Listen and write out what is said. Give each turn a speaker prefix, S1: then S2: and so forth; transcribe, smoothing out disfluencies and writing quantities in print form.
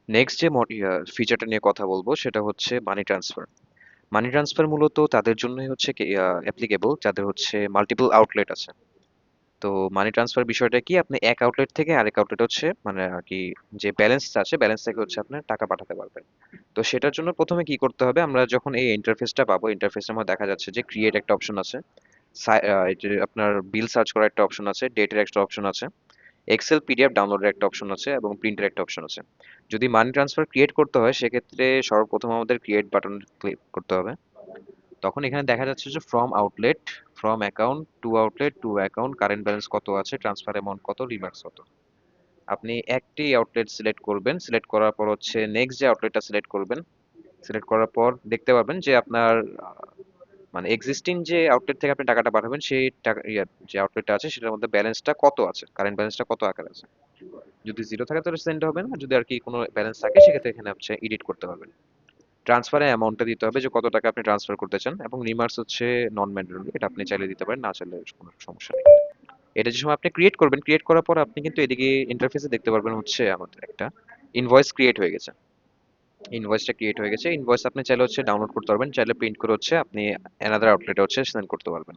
S1: Next যে ফিচারটা নিয়ে কথা বলবো সেটা হচ্ছে মানি ট্রান্সফার। মানি ট্রান্সফার মূলত তাদের জন্যই হচ্ছে অ্যাপ্লিকেবল যাদের হচ্ছে মাল্টিপল আউটলেট আছে। তো মানি ট্রান্সফার বিষয়টা কি, আপনি এক আউটলেট থেকে আরেক আউটলেট হচ্ছে মানে আর কি যে ব্যালেন্স আছে ব্যালেন্স থেকে হচ্ছে আপনার টাকা পাঠাতে পারবেন। তো সেটার জন্য প্রথমে কি করতে হবে, আমরা যখন এই ইন্টারফেসটা পাবো ইন্টারফেসের মধ্যে দেখা যাচ্ছে যে ক্রিয়েট একটা অপশন আছে, এই যে আপনার বিল সার্চ করার একটা অপশন আছে, ডেটের একটা অপশন আছে, এক্সেল পিডিএফ ডাউনলোডের একটা অপশন আছে এবং প্রিন্টের একটা অপশন আছে। যদি মানি ট্রান্সফার ক্রিয়েট করতে হয় সেক্ষেত্রে সর্বপ্রথম আমাদের ক্রিয়েট বাটন ক্লিক করতে হবে। তখন এখানে দেখা যাচ্ছে যে from outlet, from account, to outlet, to account, current balance কত আছে, ট্রান্সফার অ্যামাউন্ট কত, রিমার্কস কত। আপনি একটি আউটলেট সিলেক্ট করবেন, সিলেক্ট করার পর হচ্ছে নেক্সট যে আউটলেটটা সিলেক্ট করবেন, সিলেক্ট করার পর দেখতে পাবেন যে আপনার মানে এক্সিস্টিং যে আউটলেট থেকে আপনি টাকাটা পাঠাবেন সেই টাকা যে আউটলেটটা আছে সেটার মধ্যে ব্যালেন্সটা কত আছে, কারেন্ট ব্যালেন্সটা কত আকার আছে। যদি জিরো থাকে তাহলে সেন্ড হবে না, যদি আর কি কোনো ব্যালেন্স থাকে সেক্ষেত্রে এখানে হচ্ছে এডিট করতে পারবেন। ট্রান্সফারের অ্যামাউন্টটা দিতে হবে যে কত টাকা আপনি ট্রান্সফার করতে চান, এবং রিমার্কস হচ্ছে নন ম্যান্ডেটরি, এটা আপনি চাইলে দিতে পারেন, না চাইলে কোনো সমস্যা নেই। এটা যে সময় আপনি ক্রিয়েট করবেন, ক্রিয়েট করার পর আপনি কিন্তু এদিকে ইন্টারফেসে দেখতে পারবেন হচ্ছে আমাদের একটা ইনভয়েস ক্রিয়েট হয়ে গেছে। ইনভয়েসটা ক্রিয়েট হয়ে গেছে, ইনভয়েস আপনি চাইলে হচ্ছে ডাউনলোড করতে পারবেন, চাইলে প্রিন্ট করে হচ্ছে আপনি অ্যানাদার আউটলেটে হচ্ছে সেন্ড করতে পারবেন।